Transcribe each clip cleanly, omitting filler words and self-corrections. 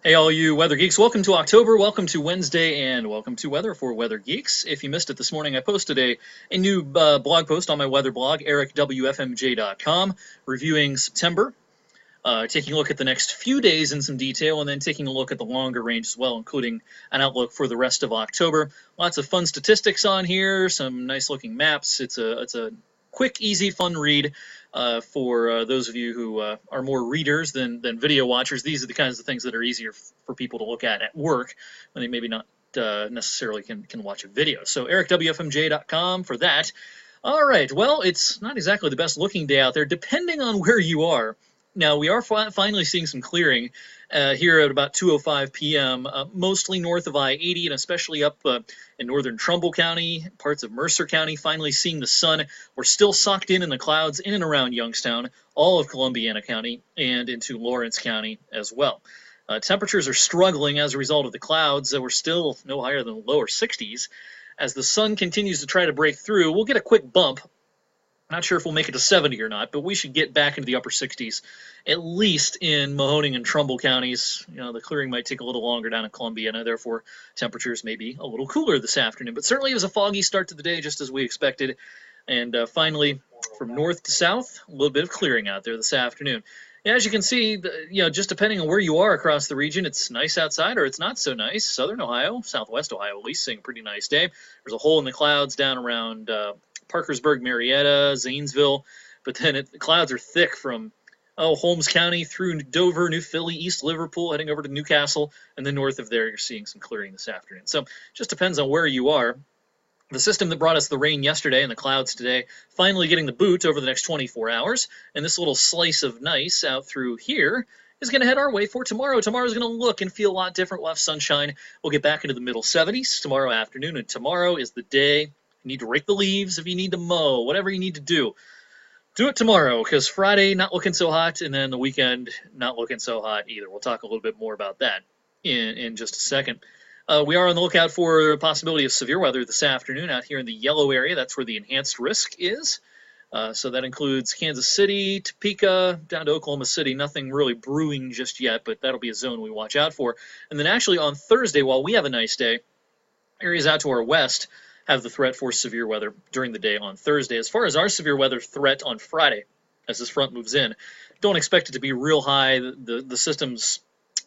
Hey, all you weather geeks, welcome to October, welcome to Wednesday, and welcome to Weather for Weather Geeks. If you missed it this morning, I posted a new blog post on my weather blog, ericwfmj.com, reviewing September, taking a look at the next few days in some detail, and then taking a look at the longer range as well, including an outlook for the rest of October. Lots of fun statistics on here, some nice looking maps. It's a quick, easy, fun read for those of you who are more readers than video watchers. These are the kinds of things that are easier for people to look at work when they maybe not necessarily can watch a video. So ericwfmj.com for that. All right, well, it's not exactly the best looking day out there, depending on where you are. Now, we are finally seeing some clearing here at about 2:05 p.m., mostly north of I-80 and especially up in northern Trumbull County, parts of Mercer County, finally seeing the sun. We're still socked in the clouds in and around Youngstown, all of Columbiana County, and into Lawrence County as well. Temperatures are struggling as a result of the clouds. We're still no higher than the lower 60s. As the sun continues to try to break through, we'll get a quick bump. Not sure if we'll make it to 70 or not, but we should get back into the upper 60s, at least in Mahoning and Trumbull counties. You know, the clearing might take a little longer down in Columbiana, therefore temperatures may be a little cooler this afternoon. But certainly it was a foggy start to the day, just as we expected. And finally, from north to south, a little bit of clearing out there this afternoon. Yeah, as you can see, just depending on where you are across the region, it's nice outside or it's not so nice. Southern Ohio, southwest Ohio at least, seeing a pretty nice day. There's a hole in the clouds down around Parkersburg, Marietta, Zanesville, but then the clouds are thick from Holmes County through Dover, New Philly, East Liverpool, heading over to Newcastle, and then north of there you're seeing some clearing this afternoon. So just depends on where you are. The system that brought us the rain yesterday and the clouds today finally getting the boot over the next 24 hours, and this little slice of nice out through here is going to head our way for tomorrow. Tomorrow's going to look and feel a lot different. We'll have sunshine. We'll get back into the middle 70s tomorrow afternoon, and tomorrow is the day. You need to rake the leaves, if you need to mow, whatever you need to do it tomorrow, because Friday not looking so hot, and then the weekend not looking so hot either. We'll talk a little bit more about that in just a second. We are on the lookout for a possibility of severe weather this afternoon out here in the yellow area. That's where the enhanced risk is. So that includes Kansas City, Topeka, down to Oklahoma City. Nothing really brewing just yet, but that'll be a zone we watch out for. And then actually on Thursday, while we have a nice day, areas out to our west have the threat for severe weather during the day on Thursday. As far as our severe weather threat on Friday, as this front moves in, don't expect it to be real high. The system's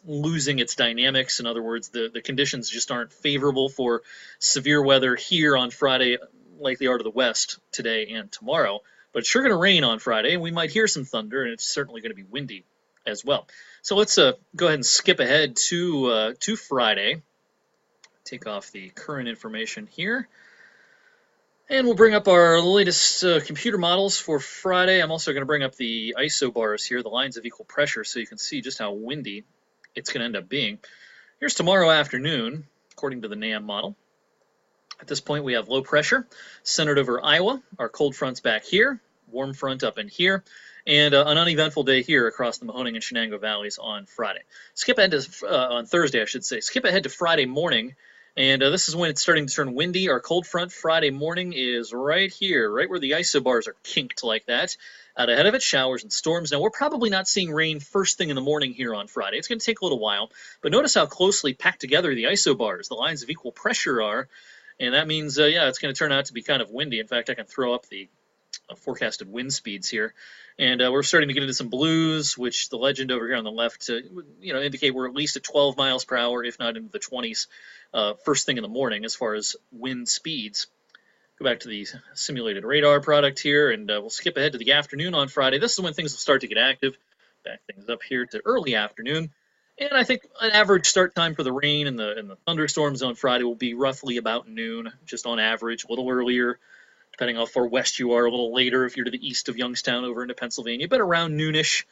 losing its dynamics. In other words, the conditions just aren't favorable for severe weather here on Friday like they are to the west today and tomorrow. But it's sure going to rain on Friday, and we might hear some thunder, and it's certainly going to be windy as well. So let's go ahead and skip ahead to Friday. Take off the current information here. And we'll bring up our latest computer models for Friday. I'm also going to bring up the isobars here, the lines of equal pressure, so you can see just how windy it's going to end up being. Here's tomorrow afternoon, according to the NAM model. At this point, we have low pressure centered over Iowa. Our cold front's back here, warm front up in here, and an uneventful day here across the Mahoning and Shenango valleys on Friday. Skip ahead to, on Thursday, I should say. Skip ahead to Friday morning. And this is when it's starting to turn windy. Our cold front Friday morning is right here, right where the isobars are kinked like that. Out ahead of it, showers and storms. Now, we're probably not seeing rain first thing in the morning here on Friday. It's going to take a little while. But notice how closely packed together the isobars, the lines of equal pressure are. And that means, yeah, it's going to turn out to be kind of windy. In fact, I can throw up the forecasted wind speeds here. And we're starting to get into some blues, which the legend over here on the left, indicate we're at least at 12 miles per hour, if not into the 20s, first thing in the morning as far as wind speeds. Go back to the simulated radar product here, and we'll skip ahead to the afternoon on Friday. This is when things will start to get active. Back things up here to early afternoon. And I think an average start time for the rain and the thunderstorms on Friday will be roughly about noon, just on average, a little earlier, depending how far west you are, a little later if you're to the east of Youngstown over into Pennsylvania, but around noonish.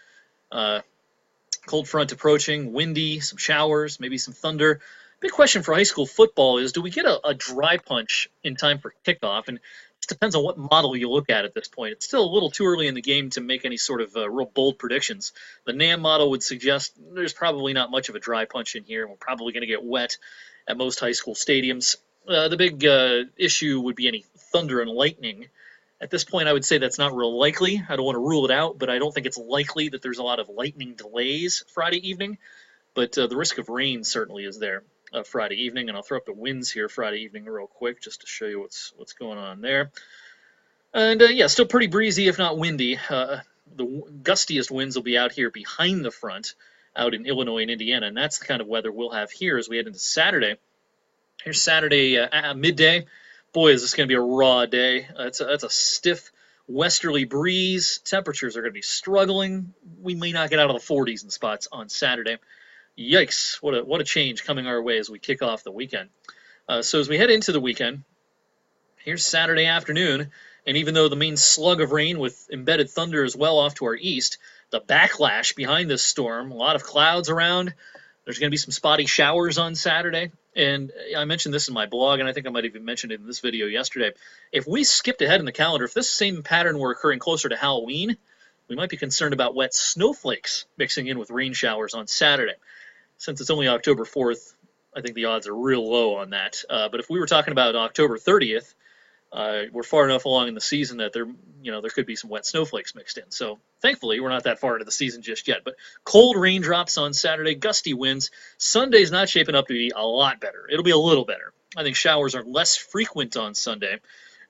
Cold front approaching, windy, some showers, maybe some thunder. Big question for high school football is, do we get a dry punch in time for kickoff? And it depends on what model you look at this point. It's still a little too early in the game to make any sort of real bold predictions. The NAM model would suggest there's probably not much of a dry punch in here. We're probably going to get wet at most high school stadiums. The big issue would be any thunder and lightning. At this point, I would say that's not real likely. I don't want to rule it out, but I don't think it's likely that there's a lot of lightning delays Friday evening. but the risk of rain certainly is there Friday evening, and I'll throw up the winds here Friday evening real quick just to show you what's going on there. And yeah, still pretty breezy, if not windy. The gustiest winds will be out here behind the front, out in Illinois and Indiana, and that's the kind of weather we'll have here as we head into Saturday. Here's Saturday midday. Boy, is this going to be a raw day. That's a stiff westerly breeze. Temperatures are going to be struggling. We may not get out of the 40s in spots on Saturday. Yikes! What a change coming our way as we kick off the weekend. So as we head into the weekend, here's Saturday afternoon, and even though the main slug of rain with embedded thunder is well off to our east, the backlash behind this storm, a lot of clouds around. There's going to be some spotty showers on Saturday, and I mentioned this in my blog, and I think I might have even mentioned it in this video yesterday. If we skipped ahead in the calendar, if this same pattern were occurring closer to Halloween, we might be concerned about wet snowflakes mixing in with rain showers on Saturday. Since it's only October 4th, I think the odds are real low on that. But if we were talking about October 30th, we're far enough along in the season that there could be some wet snowflakes mixed in. So thankfully, we're not that far into the season just yet. But cold raindrops on Saturday, gusty winds. Sunday's not shaping up to be a lot better. It'll be a little better. I think showers are less frequent on Sunday,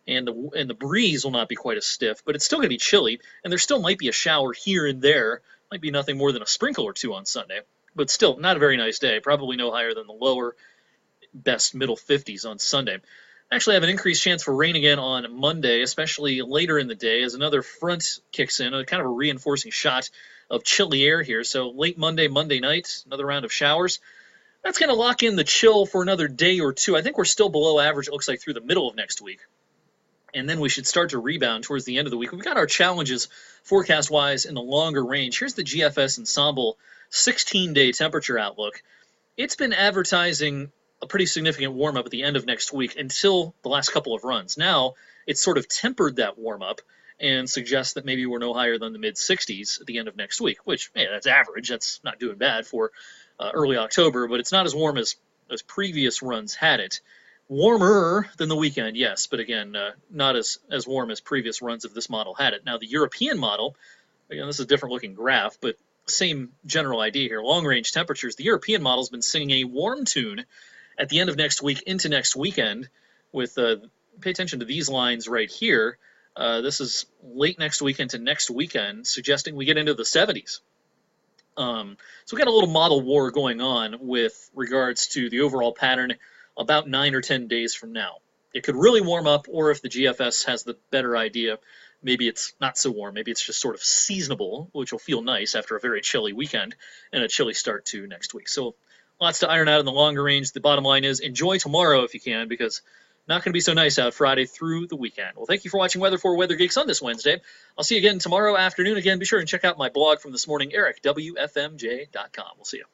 and the breeze will not be quite as stiff. But it's still going to be chilly, and there still might be a shower here and there. Might be nothing more than a sprinkle or two on Sunday. But still, not a very nice day. Probably no higher than the lower, best middle 50s on Sunday. Actually, I have an increased chance for rain again on Monday, especially later in the day, as another front kicks in, a kind of a reinforcing shot of chilly air here. So late Monday night, another round of showers. That's going to lock in the chill for another day or two. I think we're still below average, it looks like, through the middle of next week. And then we should start to rebound towards the end of the week. We've got our challenges forecast-wise in the longer range. Here's the GFS Ensemble 16-day temperature outlook. It's been advertising a pretty significant warm-up at the end of next week until the last couple of runs. Now, it's sort of tempered that warm-up and suggests that maybe we're no higher than the mid-60s at the end of next week, which, hey, that's average. That's not doing bad for early October, but it's not as warm as previous runs had it. Warmer than the weekend, yes, but again, not as warm as previous runs of this model had it. Now, the European model, again, this is a different-looking graph, but same general idea here. Long-range temperatures, the European model's been singing a warm tune at the end of next week into next weekend with, pay attention to these lines right here. This is late next week into next weekend, suggesting we get into the 70s. So we got a little model war going on with regards to the overall pattern about 9 or 10 days from now. It could really warm up, or if the GFS has the better idea, maybe it's not so warm. Maybe it's just sort of seasonable, which will feel nice after a very chilly weekend and a chilly start to next week. So lots to iron out in the longer range. The bottom line is enjoy tomorrow if you can, because not going to be so nice out Friday through the weekend. Well, thank you for watching Weather for Weather Geeks on this Wednesday. I'll see you again tomorrow afternoon. Again, be sure and check out my blog from this morning, ericwfmj.com. We'll see you.